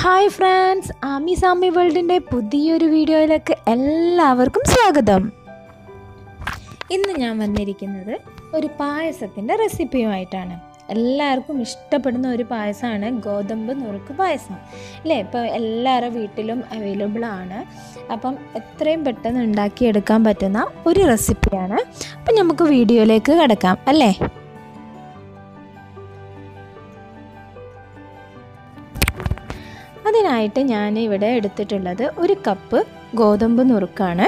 Hi friends, Ami വേൾഡിൻ്റെ പുതിയൊരു വീഡിയോയിലേക്ക് എല്ലാവർക്കും സ്വാഗതം. ഇന്ന് ഞാൻ വന്നിരിക്കുന്നത് ഒരു പായസത്തിൻ്റെ റെസിപ്പിയുമായിട്ടാണ്. എല്ലാവർക്കും ഇഷ്ടപ്പെടുന്ന ഒരു പായസമാണ് ഗോതമ്പ് നുറുക്ക് പായസം അല്ലേ. ഇപ്പോൾ എല്ലാവരുടെ വീട്ടിലും അവൈലബിൾ ആണ്. അപ്പം എത്രയും പെട്ടെന്ന് ഉണ്ടാക്കിയെടുക്കാൻ പറ്റുന്ന ഒരു റെസിപ്പിയാണ്. അപ്പം നമുക്ക് വീഡിയോയിലേക്ക് കിടക്കാം അല്ലേ. അതിനായിട്ട് ഞാൻ ഇവിടെ എടുത്തിട്ടുള്ളത് ഒരു കപ്പ് ഗോതമ്പ് നുറുക്കാണ്.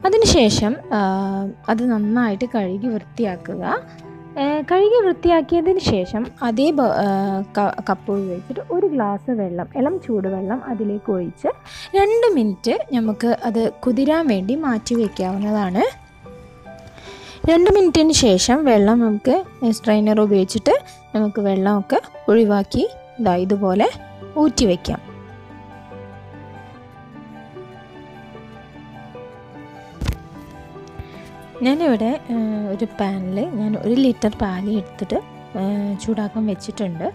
അതിനുശേഷം അത് നന്നായിട്ട് കഴുകി വൃത്തിയാക്കുക. കഴുകി വൃത്തിയാക്കിയതിന് ശേഷം അതേ കപ്പ് ഉപയോഗിച്ചിട്ട് ഒരു ഗ്ലാസ് വെള്ളം, ഇളം ചൂടുവെള്ളം അതിലേക്ക് ഒഴിച്ച് 2 മിനിറ്റ് നമുക്ക് അത് കുതിരാൻ വേണ്ടി മാറ്റി വയ്ക്കാവുന്നതാണ്. 2 മിനിറ്റിന് ശേഷം വെള്ളം നമുക്ക് സ്ട്രെയിനർ ഉപയോഗിച്ചിട്ട് നമുക്ക് വെള്ളമൊക്കെ ഒഴിവാക്കി ഇതുപോലെ ഊറ്റി വയ്ക്കാം. ഞാനിവിടെ ഒരു പാനിൽ ഞാൻ 1 ലിറ്റർ പാല് എടുത്തിട്ട് ചൂടാക്കാൻ വെച്ചിട്ടുണ്ട്.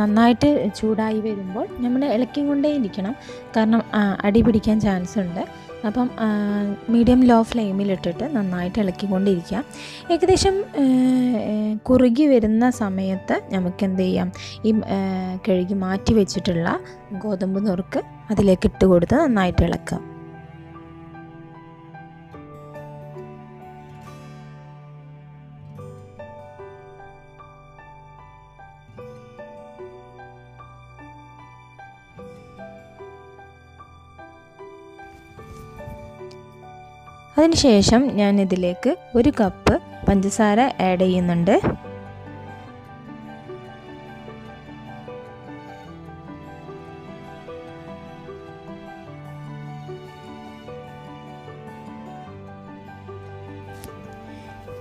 നന്നായിട്ട് ചൂടായി വരുമ്പോൾ നമ്മൾ ഇളക്കി കൊണ്ടേ ഇരിക്കണം, കാരണം അടി പിടിക്കാൻ ചാൻസ് ഉണ്ട്. അപ്പം മീഡിയം ലോ ഫ്ലെയിമിലിട്ടിട്ട് നന്നായിട്ട് ഇളക്കിക്കൊണ്ടിരിക്കാം. ഏകദേശം കുറുകി വരുന്ന സമയത്ത് നമുക്ക് എന്ത് ചെയ്യാം, ഈ കഴുകി മാറ്റി വെച്ചിട്ടുള്ള ഗോതമ്പ് നുറുക്ക് അതിലേക്ക് ഇട്ട് കൊടുത്ത് നന്നായിട്ട് ഇളക്കാം. അതിനുശേഷം ഞാൻ ഇതിലേക്ക് 1 കപ്പ് പഞ്ചസാര ആഡ് ചെയ്യുന്നുണ്ട്.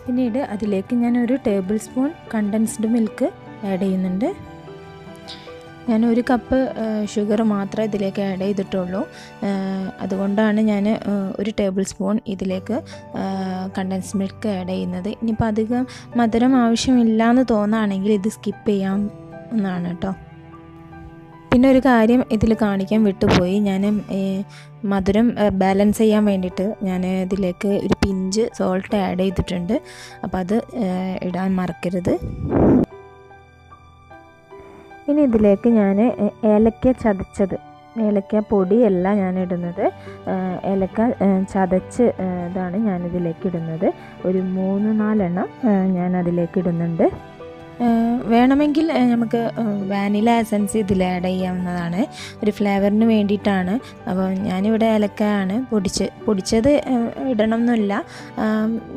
പിന്നീട് അതിലേക്ക് ഞാൻ 1 table spoon condensed milk add ചെയ്യുന്നുണ്ട്. ഞാൻ 1 കപ്പ് ഷുഗർ മാത്രമേ ഇതിലേക്ക് ആഡ് ചെയ്തിട്ടുള്ളൂ. അതുകൊണ്ടാണ് ഞാൻ 1 ടേബിൾ സ്പൂൺ ഇതിലേക്ക് കണ്ടൻസ് മിൽക്ക് ആഡ് ചെയ്യുന്നത്. ഇനിയിപ്പോൾ അധികം മധുരം ആവശ്യമില്ല എന്ന് തോന്നുകയാണെങ്കിൽ ഇത് സ്കിപ്പ് ചെയ്യാവുന്നതാണ് കേട്ടോ. പിന്നെ ഒരു കാര്യം ഇതിൽ കാണിക്കാൻ വിട്ടുപോയി, ഞാൻ മധുരം ബാലൻസ് ചെയ്യാൻ വേണ്ടിയിട്ട് ഞാൻ ഇതിലേക്ക് 1 പിഞ്ച് സോൾട്ട് ആഡ് ചെയ്തിട്ടുണ്ട്. അപ്പോൾ അത് ഇടാൻ മറക്കരുത്. ഇനി ഇതിലേക്ക് ഞാൻ ഏലക്ക ചതച്ചത്, ഏലക്ക പൊടിയല്ല ഞാൻ ഇടുന്നത്, ഏലക്ക ചതച്ച് ഇതാണ് ഞാനിതിലേക്ക് ഇടുന്നത്. ഒരു 3-4 എണ്ണം ഞാൻ അതിലേക്ക് ഇടുന്നുണ്ട്. വേണമെങ്കിൽ നമുക്ക് വാനില എസൻസ് ഇതിൽ ആഡ് ചെയ്യാവുന്നതാണ്, ഒരു ഫ്ലേവറിന് വേണ്ടിയിട്ടാണ്. അപ്പോൾ ഞാനിവിടെ ഏലക്കയാണ് പൊടിച്ചത് ഇടണം എന്നില്ല,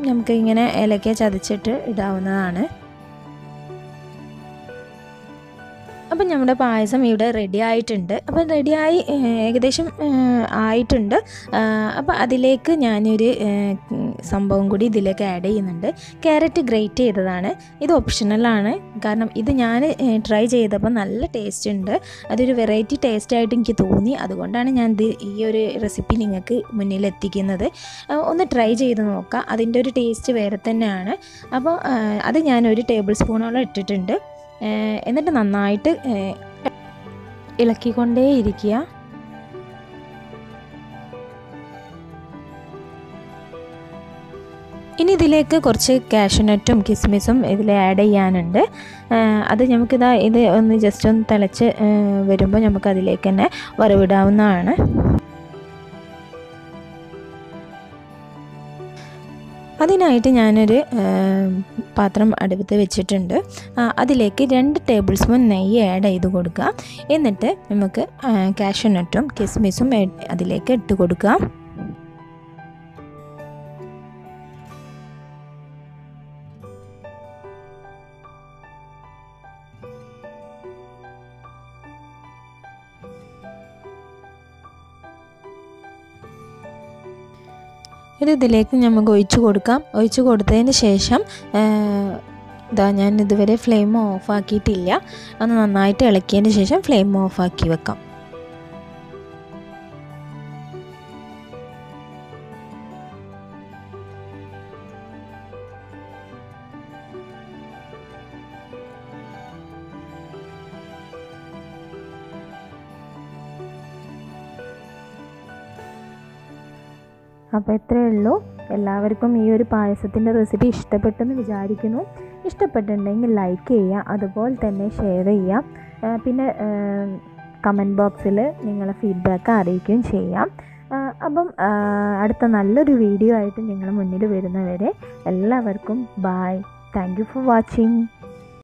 നമുക്ക് ഇങ്ങനെ ഏലക്ക ചതച്ചിട്ട് ഇടാവുന്നതാണ്. അപ്പം നമ്മുടെ പായസം ഇവിടെ റെഡി ആയിട്ടുണ്ട്. അപ്പം റെഡിയായി ഏകദേശം ആയിട്ടുണ്ട്. അപ്പോൾ അതിലേക്ക് ഞാനൊരു സംഭവം കൂടി ഇതിലേക്ക് ആഡ് ചെയ്യുന്നുണ്ട്. ക്യാരറ്റ് ഗ്രേറ്റ് ചെയ്തതാണ്. ഇത് ഓപ്ഷണലാണ്, കാരണം ഇത് ഞാൻ ട്രൈ ചെയ്തപ്പോൾ നല്ല ടേസ്റ്റ് ഉണ്ട്. അതൊരു വെറൈറ്റി ടേസ്റ്റായിട്ട് എനിക്ക് തോന്നി. അതുകൊണ്ടാണ് ഞാൻ ഈ ഒരു റെസിപ്പി നിങ്ങൾക്ക് മുന്നിൽ എത്തിക്കുന്നത്. ഒന്ന് ട്രൈ ചെയ്ത് നോക്കാം, അതിൻ്റെ ഒരു ടേസ്റ്റ് വേറെ തന്നെയാണ്. അപ്പോൾ അത് ഞാൻ 1 ടേബിൾ സ്പൂണോളം ഇട്ടിട്ടുണ്ട്. എന്നിട്ട് നന്നായിട്ട് ഇളക്കിക്കൊണ്ടേയിരിക്കുക. ഇനി ഇതിലേക്ക് കുറച്ച് കാഷ്യൂനട്ടും കിസ്മിസും ഇതിൽ ആഡ് ചെയ്യാനുണ്ട്. അത് ഇത് ഒന്ന് ജസ്റ്റ് ഒന്ന് തിളച്ച് വരുമ്പോൾ നമുക്ക് അതിലേക്ക് തന്നെ വറവിടാവുന്നതാണ്. അതിനായിട്ട് ഞാനൊരു പാത്രം അടുപ്പത്ത് വെച്ചിട്ടുണ്ട്. അതിലേക്ക് 2 ടേബിൾ സ്പൂൺ നെയ്യ് ആഡ് ചെയ്ത് കൊടുക്കുക. എന്നിട്ട് നമുക്ക് കാഷ്യൂനട്ടും കിസ്മിസും അതിലേക്ക് ഇട്ട് കൊടുക്കുക. ഇതിലേക്ക് നമുക്ക് ഒഴിച്ചു കൊടുക്കാം. ഒഴിച്ചു കൊടുത്തതിന് ശേഷം ഞാൻ ഇതുവരെ ഫ്ലെയിം ഓഫാക്കിയിട്ടില്ല. ഒന്ന് നന്നായിട്ട് ഇളക്കിയതിന് ശേഷം ഫ്ലെയിം ഓഫാക്കി വെക്കാം. അപ്പോൾ ഇത്രയേ ഉള്ളൂ. എല്ലാവർക്കും ഈ ഒരു പായസത്തിൻ്റെ റെസിപ്പി ഇഷ്ടപ്പെട്ടെന്ന് വിചാരിക്കുന്നു. ഇഷ്ടപ്പെട്ടിട്ടുണ്ടെങ്കിൽ ലൈക്ക് ചെയ്യുക, അതുപോലെ തന്നെ ഷെയർ ചെയ്യുക. പിന്നെ കമൻറ്റ് ബോക്സിൽ നിങ്ങളെ ഫീഡ്ബാക്ക് അറിയിക്കുകയും ചെയ്യാം. അപ്പം അടുത്ത നല്ലൊരു വീഡിയോ ആയിട്ട് നിങ്ങളുടെ മുന്നിൽ വരുന്നവരെ എല്ലാവർക്കും bye. Thank you for watching.